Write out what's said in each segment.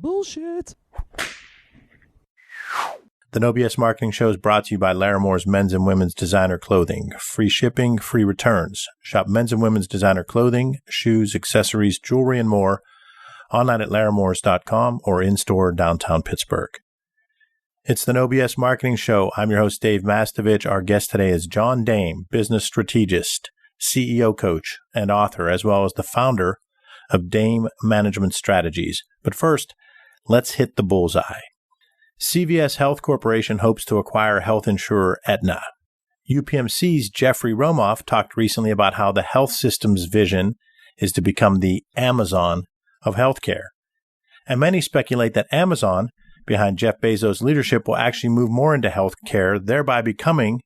Bullshit. The No BS Marketing Show is brought to you by Laramore's Men's and Women's Designer Clothing. Free shipping, free returns. Shop men's and women's designer clothing, shoes, accessories, jewelry, and more online at laramores.com or in-store downtown Pittsburgh. It's the No BS Marketing Show. I'm your host, Dave Mastovich. Our guest today is John Dame, business strategist, CEO coach, and author, as well as the founder of Dame Management Strategies. But first, let's hit the bullseye. CVS Health Corporation hopes to acquire health insurer Aetna. UPMC's Jeffrey Romoff talked recently about how the health system's vision is to become the Amazon of healthcare. And many speculate that Amazon, behind Jeff Bezos' leadership, will actually move more into healthcare, thereby becoming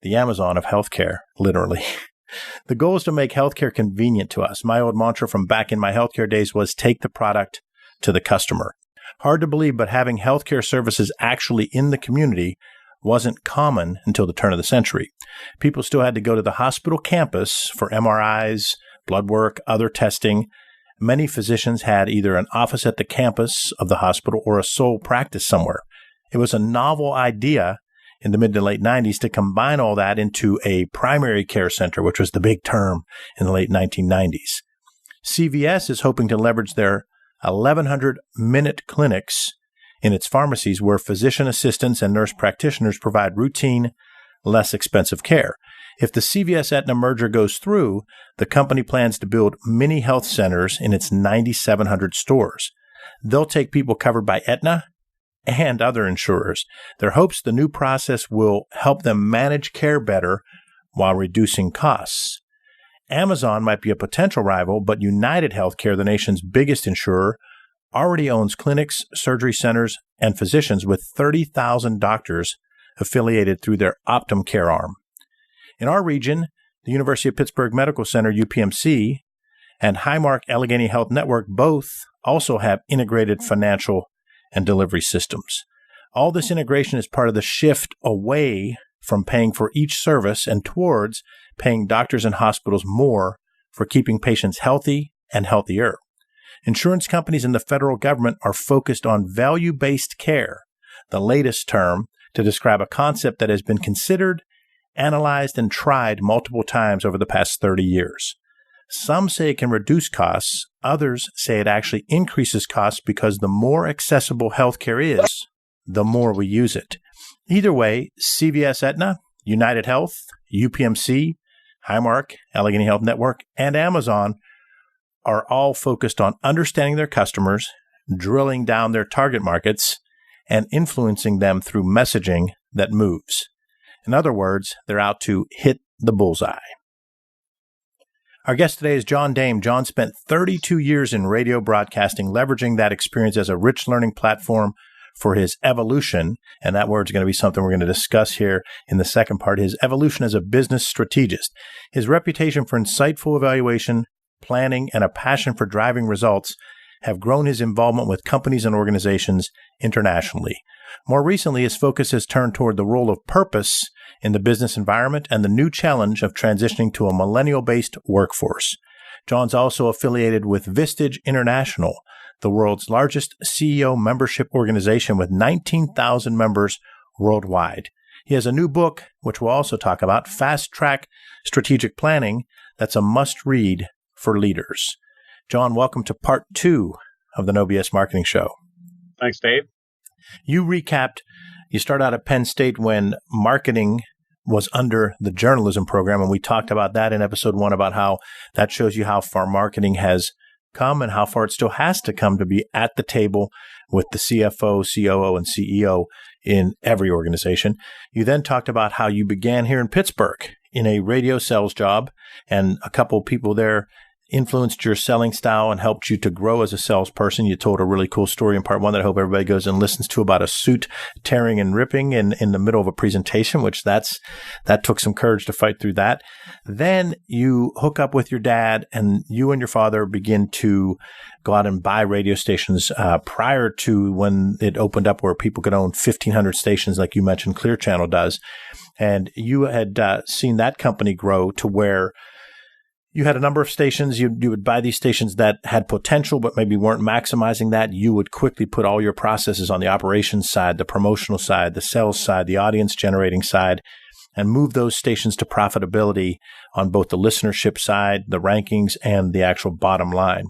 the Amazon of healthcare, literally. The goal is to make healthcare convenient to us. My old mantra from back in my healthcare days was take the product to the customer. Hard to believe, but having healthcare services actually in the community wasn't common until the turn of the century. People still had to go to the hospital campus for MRIs, blood work, other testing. Many physicians had either an office at the campus of the hospital or a sole practice somewhere. It was a novel idea in the mid to late 90s to combine all that into a primary care center, which was the big term in the late 1990s. CVS is hoping to leverage their 1,100-minute clinics in its pharmacies where physician assistants and nurse practitioners provide routine, less expensive care. If the CVS-Aetna merger goes through, the company plans to build mini health centers in its 9,700 stores. They'll take people covered by Aetna and other insurers. Their hopes the new process will help them manage care better while reducing costs. Amazon might be a potential rival, but United Healthcare, the nation's biggest insurer, already owns clinics, surgery centers, and physicians with 30,000 doctors affiliated through their Optum Care arm. In our region, the University of Pittsburgh Medical Center, UPMC, and Highmark Allegheny Health Network both also have integrated financial and delivery systems. All this integration is part of the shift away from paying for each service and towards paying doctors and hospitals more for keeping patients healthy and healthier. Insurance companies and the federal government are focused on value-based care, the latest term to describe a concept that has been considered, analyzed, and tried multiple times over the past 30 years. Some say it can reduce costs. Others say it actually increases costs because the more accessible healthcare is, the more we use it. Either way, CVS Aetna, United Health, UPMC, Highmark, Allegheny Health Network, and Amazon are all focused on understanding their customers, drilling down their target markets, and influencing them through messaging that moves. In other words, they're out to hit the bullseye. Our guest today is John Dame. John spent 32 years in radio broadcasting, leveraging that experience as a rich learning platform for his evolution. And that word's going to be something we're going to discuss here in the second part, his evolution as a business strategist. His reputation for insightful evaluation, planning, and a passion for driving results have grown his involvement with companies and organizations internationally. More recently, his focus has turned toward the role of purpose in the business environment and the new challenge of transitioning to a millennial-based workforce. John's also affiliated with Vistage International, the world's largest CEO membership organization with 19,000 members worldwide. He has a new book, which we'll also talk about, Fast Track Strategic Planning, that's a must-read for leaders. John, welcome to part 2 of the No BS Marketing Show. Thanks, Dave. You started out at Penn State when marketing was under the journalism program, and we talked about that in episode 1 about how that shows you how far marketing has come and how far it still has to come to be at the table with the CFO, COO, and CEO in every organization. You then talked about how you began here in Pittsburgh in a radio sales job, and a couple of people there influenced your selling style and helped you to grow as a salesperson. You told a really cool story in part 1 that I hope everybody goes and listens to about a suit tearing and ripping in the middle of a presentation, which that took some courage to fight through that. Then you hook up with your dad and you and your father begin to go out and buy radio stations prior to when it opened up where people could own 1,500 stations like you mentioned Clear Channel does. And you had seen that company grow to where You had a number of stations. You would buy these stations that had potential, but maybe weren't maximizing that. You would quickly put all your processes on the operations side, the promotional side, the sales side, the audience generating side, and move those stations to profitability on both the listenership side, the rankings, and the actual bottom line.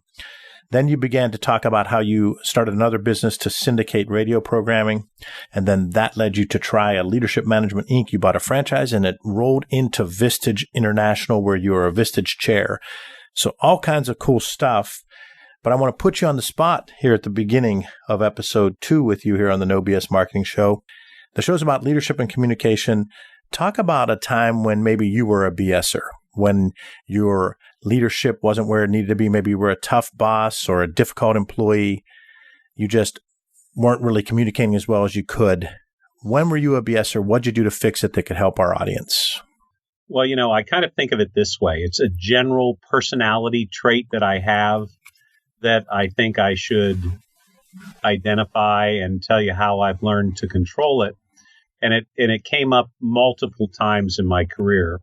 Then you began to talk about how you started another business to syndicate radio programming. And then that led you to try a Leadership Management Inc. You bought a franchise and it rolled into Vistage International, where you were a Vistage chair. So all kinds of cool stuff. But I want to put you on the spot here at the beginning of episode 2 with you here on the No BS Marketing Show. The show's about leadership and communication. Talk about a time when maybe you were a BSer, when your leadership wasn't where it needed to be. Maybe you were a tough boss or a difficult employee. You just weren't really communicating as well as you could. When were you a BSer? What'd you do to fix it that could help our audience? Well, I kind of think of it this way. It's a general personality trait that I have that I think I should identify and tell you how I've learned to control it. And it came up multiple times in my career.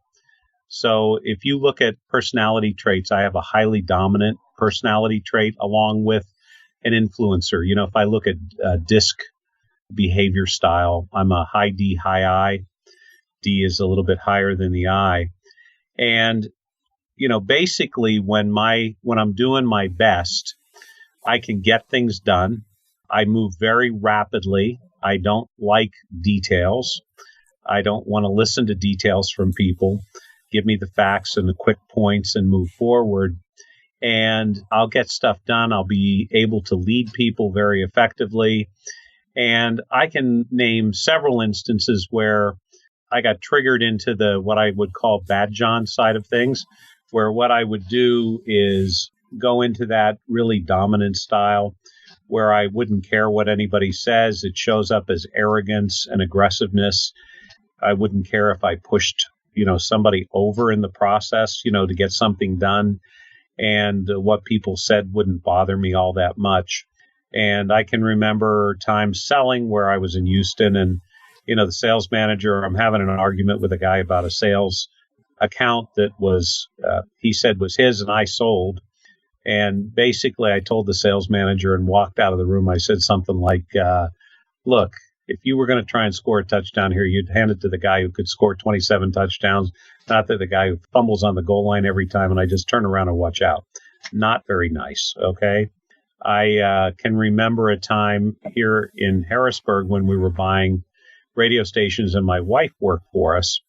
So if you look at personality traits, I have a highly dominant personality trait along with an influencer. If I look at DISC behavior style, I'm a high D, high I. D is a little bit higher than the I. And, basically when I'm doing my best, I can get things done. I move very rapidly. I don't like details. I don't want to listen to details from people. Give me the facts and the quick points and move forward. And I'll get stuff done. I'll be able to lead people very effectively. And I can name several instances where I got triggered into what I would call bad John side of things, where what I would do is go into that really dominant style where I wouldn't care what anybody says. It shows up as arrogance and aggressiveness. I wouldn't care if I pushed somebody over in the process, to get something done. And what people said wouldn't bother me all that much. And I can remember times selling where I was in Houston and, the sales manager, I'm having an argument with a guy about a sales account that was, he said was his and I sold. And basically I told the sales manager and walked out of the room. I said something like, look, if you were going to try and score a touchdown here, you'd hand it to the guy who could score 27 touchdowns, not to the guy who fumbles on the goal line every time, and I just turn around and watch out. Not very nice, okay? I can remember a time here in Harrisburg when we were buying radio stations, and my wife worked for us,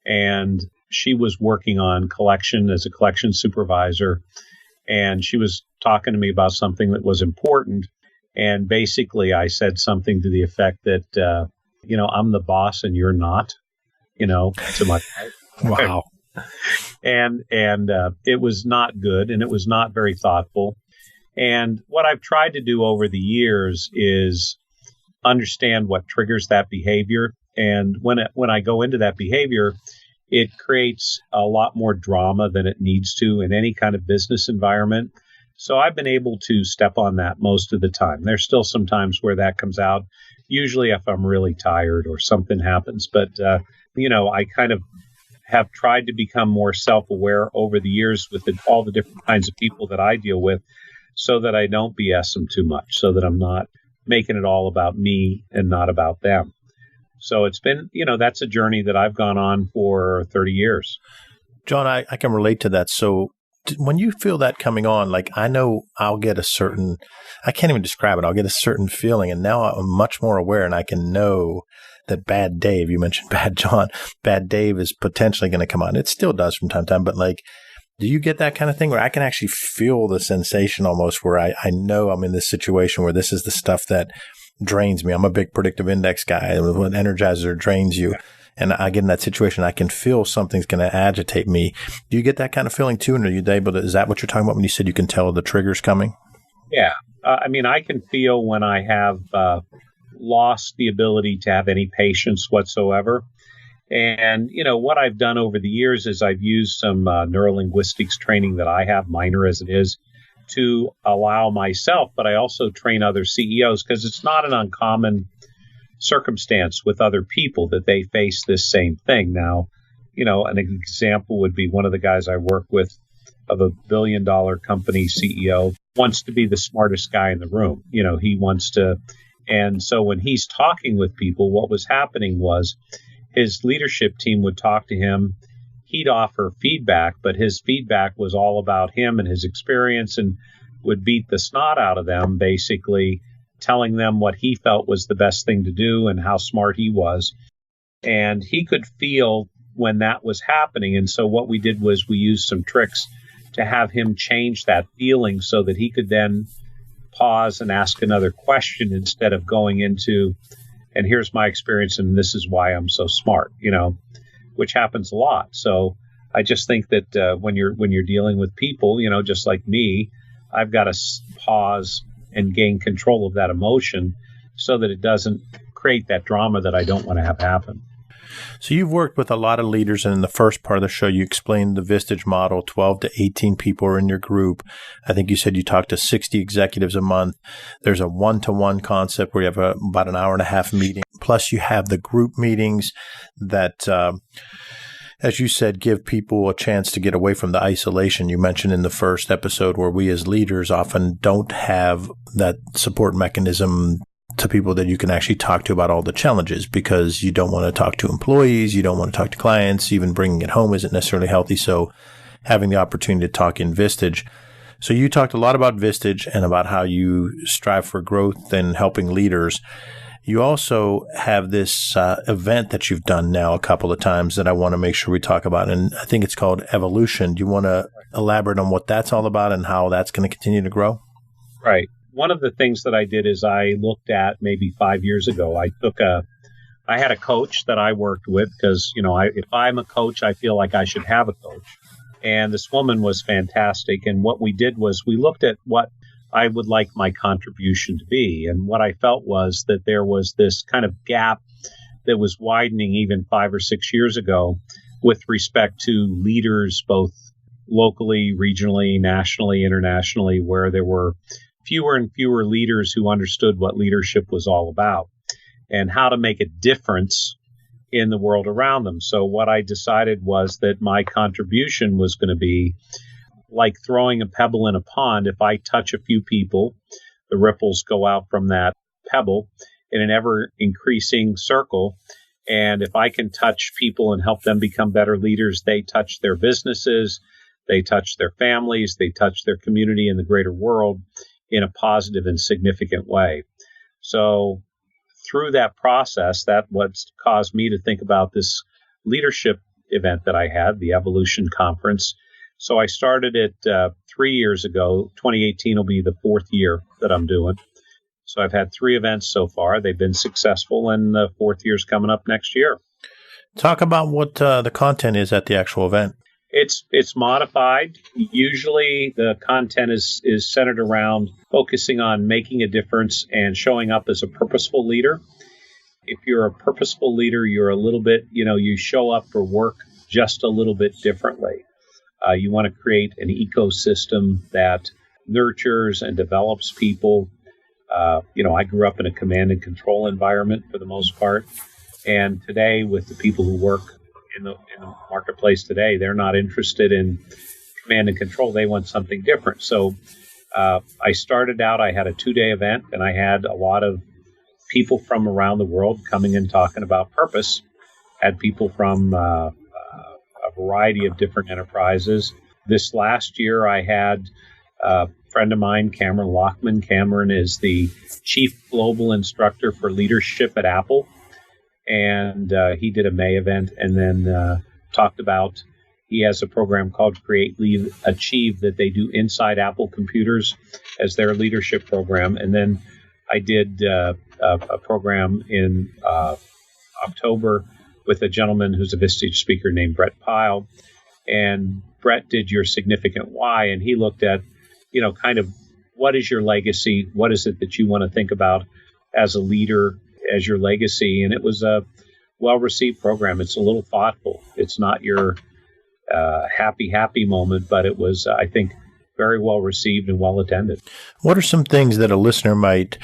and she was working on collection as a collection supervisor, and she was talking to me about something that was important. And basically, I said something to the effect that, I'm the boss and you're not, to my wife. Wow. And it was not good and it was not very thoughtful. And what I've tried to do over the years is understand what triggers that behavior. And when I go into that behavior, it creates a lot more drama than it needs to in any kind of business environment. So I've been able to step on that most of the time. There's still some times where that comes out, usually if I'm really tired or something happens. But, I kind of have tried to become more self-aware over the years with all the different kinds of people that I deal with so that I don't BS them too much, so that I'm not making it all about me and not about them. So it's been, that's a journey that I've gone on for 30 years. John, I can relate to that. So when you feel that coming on, like I know I'll get I can't even describe it. I'll get a certain feeling. And now I'm much more aware and I can know that Bad Dave, you mentioned Bad John, Bad Dave is potentially going to come on. It still does from time to time. But do you get that kind of thing where I can actually feel the sensation almost where I know I'm in this situation where this is the stuff that drains me? I'm a big predictive index guy. When energizer drains you. And I get in that situation, I can feel something's going to agitate me. Do you get that kind of feeling too? And are you able to, is that what you're talking about when you said you can tell the trigger's coming? Yeah. I can feel when I have lost the ability to have any patience whatsoever. And, what I've done over the years is I've used some neurolinguistics training that I have, minor as it is, to allow myself, but I also train other CEOs because it's not an uncommon circumstance with other people that they face this same thing. Now, an example would be one of the guys I work with of a billion-dollar company CEO, wants to be the smartest guy in the room. He wants to. And so when he's talking with people, what was happening was his leadership team would talk to him. He'd offer feedback, but his feedback was all about him and his experience, and would beat the snot out of them, basically telling them what he felt was the best thing to do and how smart he was. And he could feel when that was happening. And so what we did was we used some tricks to have him change that feeling so that he could then pause and ask another question instead of going into, and here's my experience and this is why I'm so smart, which happens a lot. So I just think that when you're dealing with people, just like me, I've got to pause and gain control of that emotion so that it doesn't create that drama that I don't want to have happen. So you've worked with a lot of leaders, and in the first part of the show, you explained the Vistage model. 12 to 18 people are in your group. I think you said you talk to 60 executives a month. There's a one-to-one concept where you have about an hour and a half meeting. Plus, you have the group meetings that, as you said, give people a chance to get away from the isolation you mentioned in the first episode, where we as leaders often don't have that support mechanism to people that you can actually talk to about all the challenges, because you don't want to talk to employees, you don't want to talk to clients, even bringing it home isn't necessarily healthy. So having the opportunity to talk in Vistage. So you talked a lot about Vistage and about how you strive for growth and helping leaders. You also have this event that you've done now a couple of times that I want to make sure we talk about, and I think it's called Evolution. Do you want to elaborate on what that's all about and how that's going to continue to grow? Right. One of the things that I did is I looked at maybe 5 years ago. I had a coach that I worked with because, if I'm a coach, I feel like I should have a coach. And this woman was fantastic. And what we did was we looked at what I would like my contribution to be. And what I felt was that there was this kind of gap that was widening even 5 or 6 years ago with respect to leaders, both locally, regionally, nationally, internationally, where there were fewer and fewer leaders who understood what leadership was all about and how to make a difference in the world around them. So what I decided was that my contribution was going to be like throwing a pebble in a pond. If I touch a few people, the ripples go out from that pebble in an ever increasing circle. And if I can touch people and help them become better leaders, they touch their businesses, they touch their families, they touch their community and the greater world in a positive and significant way. So through that process, that's what's caused me to think about this leadership event that I had, the Evolution Conference. So I started it 3 years ago. 2018 will be the fourth year that I'm doing. So I've had 3 events so far. They've been successful, and the fourth year's coming up next year. Talk about what the content is at the actual event. It's modified. Usually the content is centered around focusing on making a difference and showing up as a purposeful leader. If you're a purposeful leader, you're a little bit, you show up for work just a little bit differently. You want to create an ecosystem that nurtures and develops people. I grew up in a command and control environment for the most part. And today, with the people who work in the marketplace today, they're not interested in command and control. They want something different. So I started out, I had a 2-day event, and I had a lot of people from around the world coming and talking about purpose. Had people from a variety of different enterprises. This last year, I had a friend of mine, Cameron Lockman. Cameron is the chief global instructor for leadership at Apple. And he did a May event and then talked about, he has a program called Create, Lead, Achieve that they do inside Apple computers as their leadership program. And then I did a program in October with a gentleman who's a Vistage speaker named Brett Pyle. And Brett did Your Significant Why, and he looked at, kind of what is your legacy? What is it that you want to think about as a leader, as your legacy? And it was a well-received program. It's a little thoughtful. It's not your happy moment, but it was, I think, very well received and well attended. What are some things that a listener might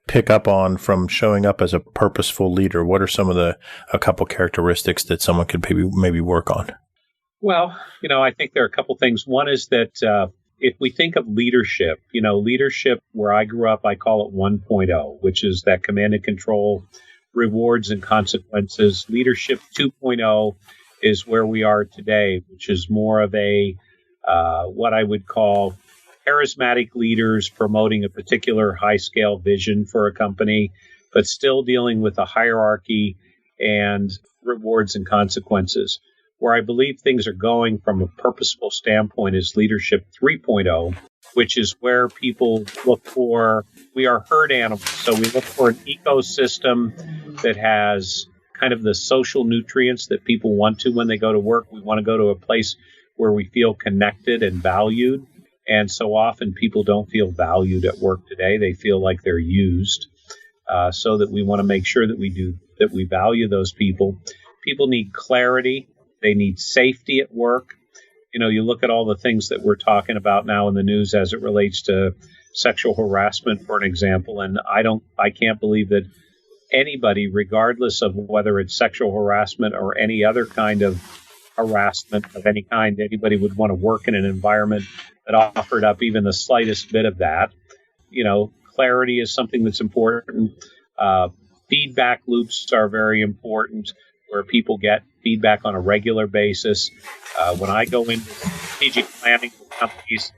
pick up on from showing up as a purposeful leader? What are some of a couple characteristics that someone could maybe work on? Well, I think there are a couple things. One is that if we think of leadership, leadership where I grew up, I call it 1.0, which is that command and control, rewards and consequences. Leadership 2.0 is where we are today, which is more of a what I would call charismatic leaders promoting a particular high scale vision for a company, but still dealing with a hierarchy and rewards and consequences. Where I believe things are going from a purposeful standpoint is leadership 3.0, which is where people look for, we are herd animals. So we look for an ecosystem that has kind of the social nutrients that people want to when they go to work. We want to go to a place where we feel connected and valued. And so often people don't feel valued at work today. They feel like they're used. So that we want to make sure that we value those people. People need clarity. They need safety at work. You look at all the things that we're talking about now in the news as it relates to sexual harassment, for an example. And I can't believe that anybody, regardless of whether it's sexual harassment or any other kind of harassment of any kind, anybody would want to work in an environment that offered up even the slightest bit of that. Clarity is something that's important. Feedback loops are very important, where people get feedback on a regular basis. When I go into strategic planning with companies,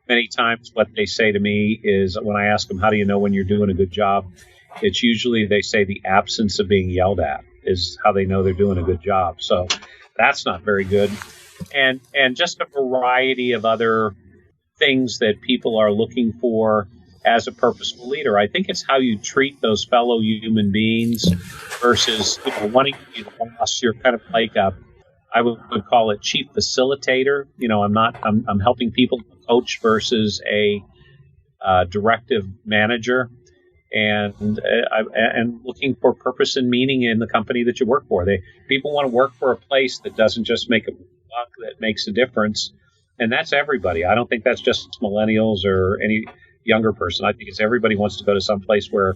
many times what they say to me is, when I ask them, how do you know when you're doing a good job? It's usually they say the absence of being yelled at is how they know they're doing a good job. So that's not very good. And just a variety of other things that people are looking for as a purposeful leader. I think it's how you treat those fellow human beings versus wanting to be the boss. You're kind of like I would call it chief facilitator. I'm helping people coach versus a directive manager, and looking for purpose and meaning in the company that you work for. People want to work for a place that doesn't just make a buck, that makes a difference, and that's everybody. I don't think that's just millennials or any younger person. I think it's everybody wants to go to some place where,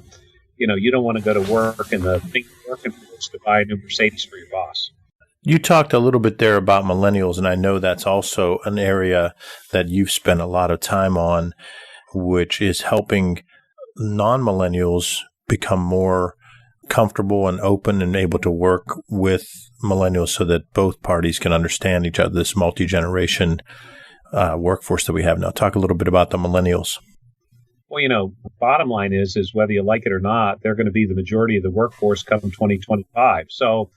you don't want to go to work and the thing you're working for is to buy a new Mercedes for your boss. You talked a little bit there about millennials, and I know that's also an area that you've spent a lot of time on, which is helping non-millennials become more comfortable and open and able to work with millennials so that both parties can understand each other, this multi-generation workforce that we have now. Talk a little bit about the millennials. Well, bottom line is whether you like it or not, they're going to be the majority of the workforce come 2025. So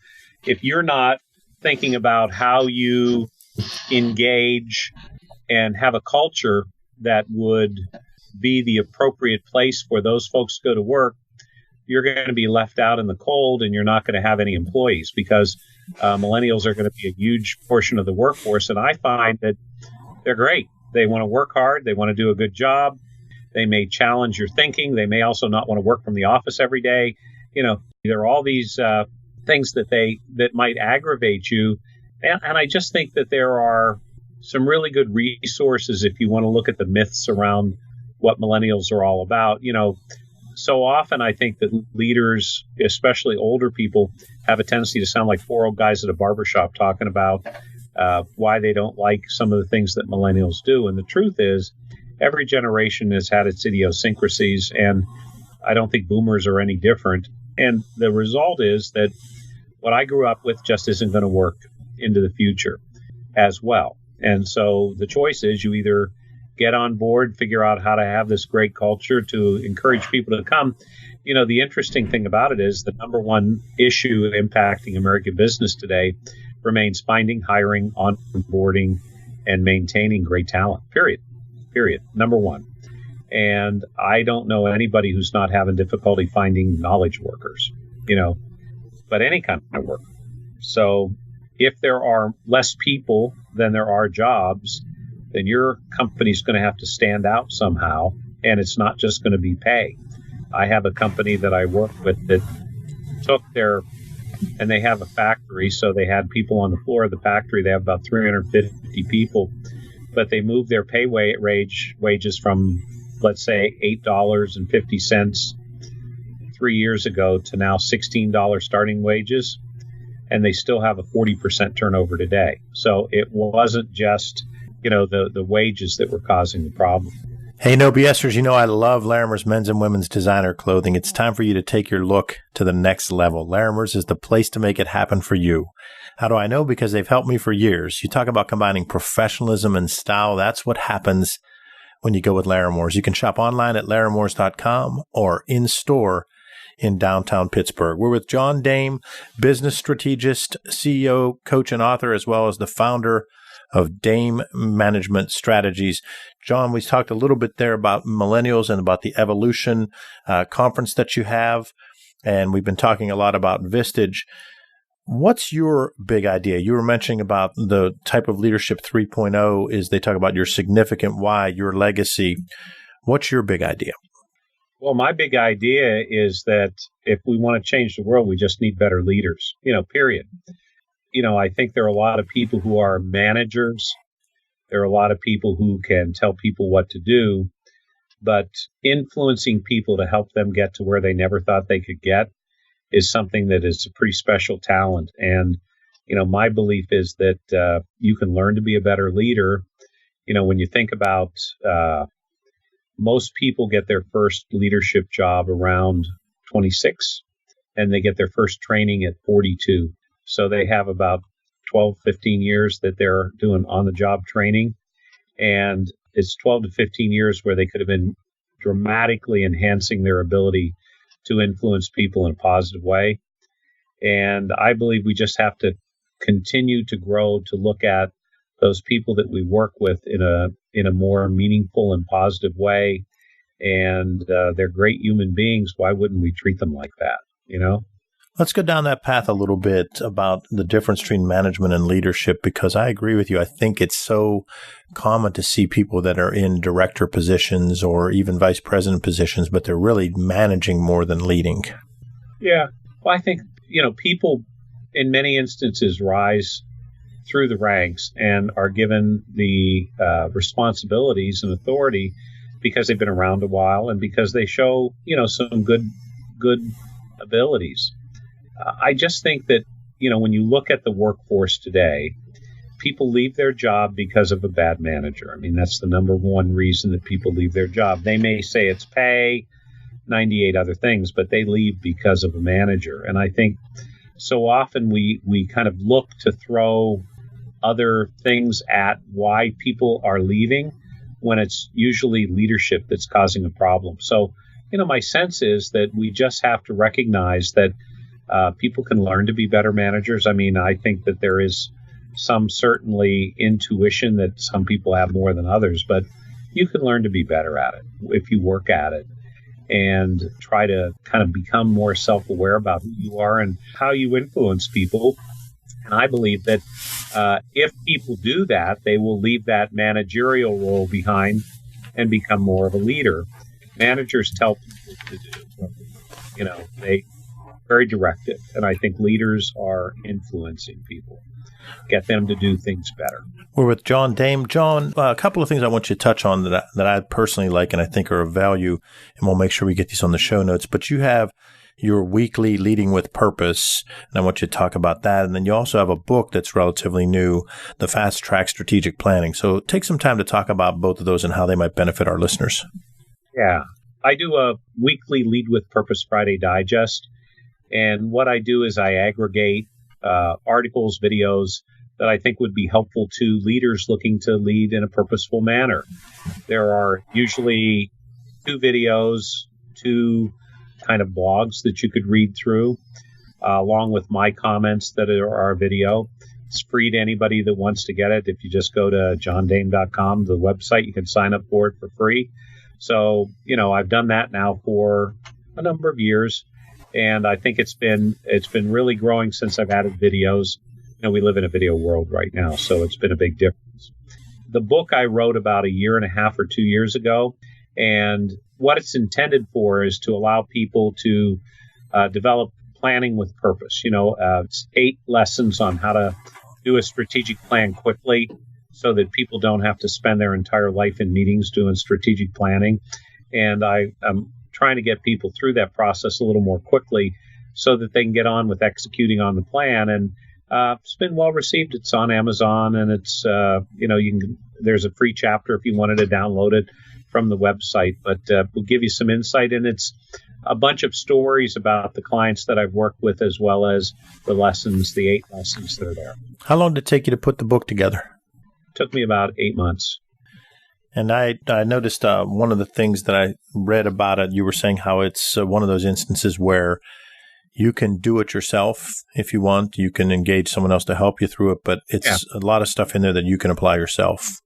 if you're not thinking about how you engage and have a culture that would be the appropriate place for those folks to go to work, you're going to be left out in the cold and you're not going to have any employees, because millennials are going to be a huge portion of the workforce. And I find that they're great. They want to work hard. They want to do a good job. They may challenge your thinking. They may also not want to work from the office every day. There are all these things that might aggravate you. And I just think that there are some really good resources if you want to look at the myths around what millennials are all about. So often I think that leaders, especially older people, have a tendency to sound like four old guys at a barbershop talking about why they don't like some of the things that millennials do. And the truth is, every generation has had its idiosyncrasies, and I don't think boomers are any different. And the result is that what I grew up with just isn't going to work into the future as well. And so the choice is you either get on board, figure out how to have this great culture to encourage people to come. The interesting thing about it is the number one issue impacting American business today remains finding, hiring, onboarding, and maintaining great talent, period. Number one. And I don't know anybody who's not having difficulty finding knowledge workers, but any kind of work. So if there are less people than there are jobs, then your company's going to have to stand out somehow. And it's not just going to be pay. I have a company that I work with that and they have a factory. So they had people on the floor of the factory. They have about 350 people. But they moved their pay wages from, let's say, $8.50 3 years ago to now $16 starting wages. and they still have a 40% turnover today. So it wasn't just, the wages that were causing the problem. Hey, no BSers, I love Larimer's men's and women's designer clothing. It's time for you to take your look to the next level. Larimer's is the place to make it happen for you. How do I know? Because they've helped me for years. You talk about combining professionalism and style. That's what happens when you go with Larimor's. You can shop online at larimores.com or in store in downtown Pittsburgh. We're with John Dame, business strategist, CEO, coach, and author, as well as the founder of Dame Management Strategies. John, we talked a little bit there about millennials and about the Evolution conference that you have, and we've been talking a lot about Vistage. What's your big idea? You were mentioning about the type of leadership 3.0 is they talk about your significant why, your legacy. What's your big idea? Well, my big idea is that if we want to change the world, we just need better leaders, period. I think there are a lot of people who are managers. There are a lot of people who can tell people what to do, but influencing people to help them get to where they never thought they could get is something that is a pretty special talent. And, my belief is that you can learn to be a better leader. When you think about most people get their first leadership job around 26, and they get their first training at 42. So they have about 12, 15 years that they're doing on-the-job training. And it's 12 to 15 years where they could have been dramatically enhancing their ability to influence people in a positive way. And I believe we just have to continue to grow to look at those people that we work with in a more meaningful and positive way. And they're great human beings. Why wouldn't we treat them like that, Let's go down that path a little bit about the difference between management and leadership, because I agree with you. I think it's so common to see people that are in director positions or even vice president positions, but they're really managing more than leading. Yeah. Well, I think, people in many instances rise through the ranks and are given the responsibilities and authority because they've been around a while and because they show, some good abilities. I just think that, when you look at the workforce today, people leave their job because of a bad manager. I mean, that's the number one reason that people leave their job. They may say it's pay, 98 other things, but they leave because of a manager. And I think so often we kind of look to throw other things at why people are leaving when it's usually leadership that's causing a problem. So, my sense is that we just have to recognize that people can learn to be better managers. I mean, I think that there is some certainly intuition that some people have more than others, but you can learn to be better at it if you work at it and try to kind of become more self-aware about who you are and how you influence people. And I believe that if people do that, they will leave that managerial role behind and become more of a leader. Managers tell people to do, they very directive. And I think leaders are influencing people, get them to do things better. We're with John Dame. John, a couple of things I want you to touch on that I personally like and I think are of value, and we'll make sure we get these on the show notes. But you have your weekly Leading with Purpose, and I want you to talk about that. And then you also have a book that's relatively new, The Fast Track Strategic Planning. So take some time to talk about both of those and how they might benefit our listeners. Yeah. I do a weekly Lead with Purpose Friday digest. And what I do is I aggregate articles, videos that I think would be helpful to leaders looking to lead in a purposeful manner. There are usually 2 videos, 2 kind of blogs that you could read through, along with my comments that are our video. It's free to anybody that wants to get it. If you just go to johndame.com, the website, you can sign up for it for free. So, I've done that now for a number of years. And I think it's been really growing since I've added videos. We live in a video world right now, so it's been a big difference. The book I wrote about a year and a half or 2 years ago, and what it's intended for is to allow people to develop planning with purpose. It's 8 lessons on how to do a strategic plan quickly so that people don't have to spend their entire life in meetings doing strategic planning. And I'm trying to get people through that process a little more quickly so that they can get on with executing on the plan. And it's been well received. It's on Amazon, and it's there's a free chapter if you wanted to download it from the website. But we'll give you some insight, and it's a bunch of stories about the clients that I've worked with, as well as the lessons, the 8 lessons that are there. How long did it take you to put the book together? It took me about 8 months. And I noticed one of the things that I read about it, you were saying how it's one of those instances where you can do it yourself if you want. You can engage someone else to help you through it, but it's a lot of stuff in there that you can apply yourself.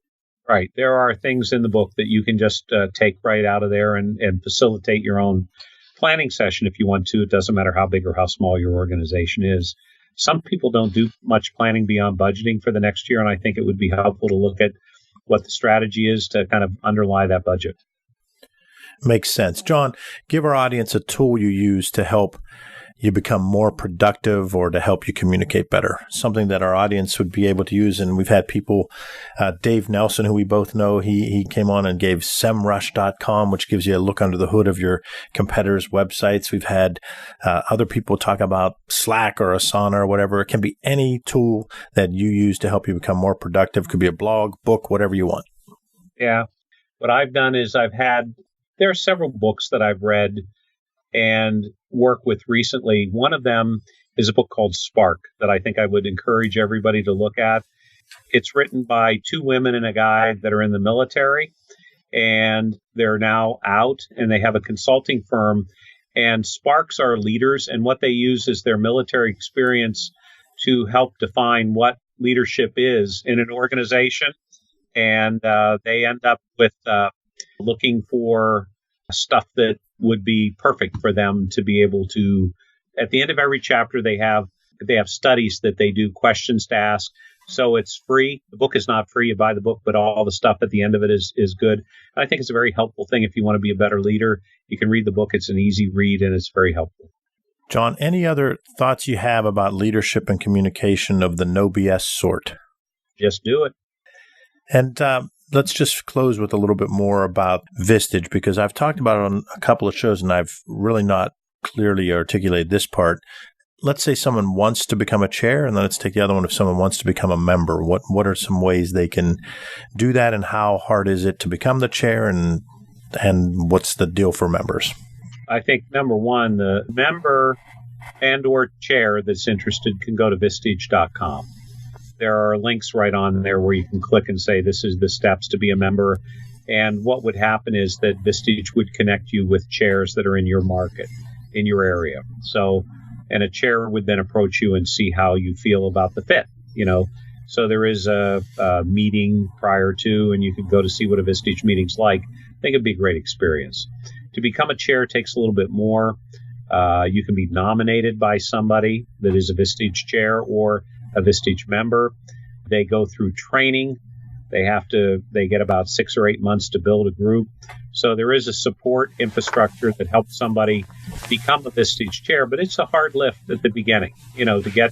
Right. There are things in the book that you can just take right out of there and facilitate your own planning session if you want to. It doesn't matter how big or how small your organization is. Some people don't do much planning beyond budgeting for the next year, and I think it would be helpful to look at what the strategy is to kind of underlie that budget. Makes sense. John, give our audience a tool you use to help you become more productive or to help you communicate better, something that our audience would be able to use. And we've had people, Dave Nelson, who we both know, he came on and gave semrush.com, which gives you a look under the hood of your competitors' websites. We've had other people talk about Slack or Asana or whatever. It can be any tool that you use to help you become more productive. It could be a blog, book, whatever you want. Yeah. What I've done is there are several books that I've read and work with recently. One of them is a book called Spark that I think I would encourage everybody to look at. It's written by 2 women and a guy that are in the military, and they're now out, and they have a consulting firm. And Sparks are leaders, and what they use is their military experience to help define what leadership is in an organization. And they end up with looking for stuff that would be perfect for them to be able to, at the end of every chapter, they have studies that they do, questions to ask. So it's free. The book is not free. You buy the book, but all the stuff at the end of it is good. And I think it's a very helpful thing if you want to be a better leader. You can read the book. It's an easy read, and it's very helpful. John, any other thoughts you have about leadership and communication of the no BS sort? Just do it. And let's just close with a little bit more about Vistage, because I've talked about it on a couple of shows and I've really not clearly articulated this part. Let's say someone wants to become a chair, and then let's take the other one. If someone wants to become a member, what are some ways they can do that, and how hard is it to become the chair, and what's the deal for members? I think number one, the member and or chair that's interested can go to vistage.com. There are links right on there where you can click and say, this is the steps to be a member. And what would happen is that Vistage would connect you with chairs that are in your market, in your area. So, and a chair would then approach you and see how you feel about the fit, So there is a meeting prior to, and you could go to see what a Vistage meeting's like. I think it'd be a great experience. To become a chair takes a little bit more. You can be nominated by somebody that is a Vistage chair or a Vistage member. They go through training. They get about 6 or 8 months to build a group. So there is a support infrastructure that helps somebody become a Vistage chair, but it's a hard lift at the beginning. To get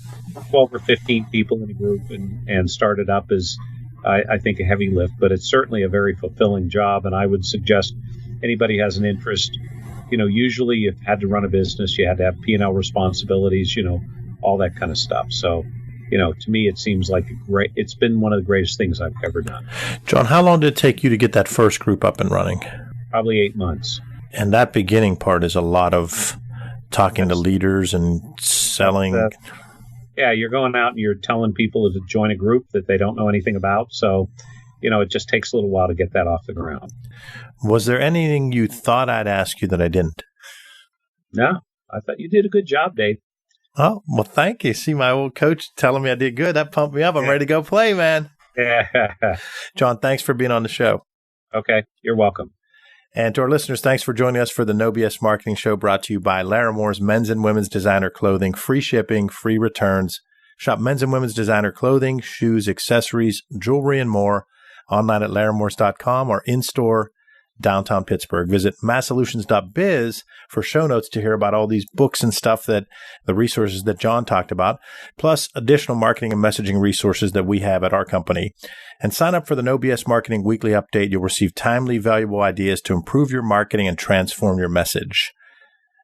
12 or 15 people in a group and start it up is, I think, a heavy lift, but it's certainly a very fulfilling job. And I would suggest anybody has an interest, usually you've had to run a business, you had to have P&L responsibilities, all that kind of stuff. So, to me, it seems like it's been one of the greatest things I've ever done. John, how long did it take you to get that first group up and running? Probably 8 months. And that beginning part is a lot of talking to leaders and selling. You're going out and you're telling people to join a group that they don't know anything about. So, it just takes a little while to get that off the ground. Was there anything you thought I'd ask you that I didn't? No, I thought you did a good job, Dave. Oh, well, thank you. See, my old coach telling me I did good. That pumped me up. I'm ready to go play, man. Yeah. John, thanks for being on the show. Okay, you're welcome. And to our listeners, thanks for joining us for the No BS Marketing Show, brought to you by Laramore's Men's and Women's Designer Clothing. Free shipping, free returns. Shop men's and women's designer clothing, shoes, accessories, jewelry, and more online at laramores.com or in-store downtown Pittsburgh. Visit masssolutions.biz for show notes to hear about all these books and stuff, that the resources that John talked about, plus additional marketing and messaging resources that we have at our company. And sign up for the No BS Marketing Weekly Update. You'll receive timely, valuable ideas to improve your marketing and transform your message.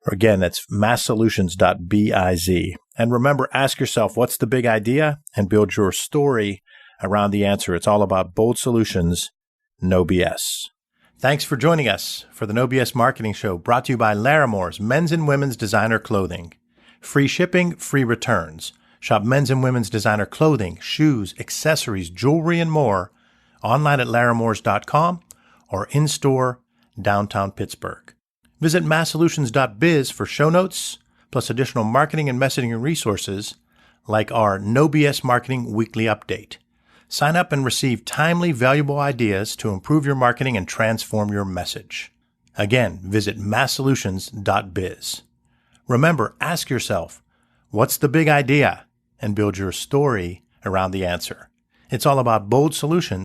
Again, that's masssolutions.biz. And remember, ask yourself, what's the big idea? And build your story around the answer. It's all about bold solutions, no BS. Thanks for joining us for the No BS Marketing Show, brought to you by Laramore's Men's and Women's Designer Clothing. Free shipping, free returns. Shop men's and women's designer clothing, shoes, accessories, jewelry, and more online at laramores.com or in-store downtown Pittsburgh. Visit masssolutions.biz for show notes, plus additional marketing and messaging resources like our No BS Marketing Weekly Update. Sign up and receive timely, valuable ideas to improve your marketing and transform your message. Again, visit masssolutions.biz. Remember, ask yourself, what's the big idea? And build your story around the answer. It's all about bold solutions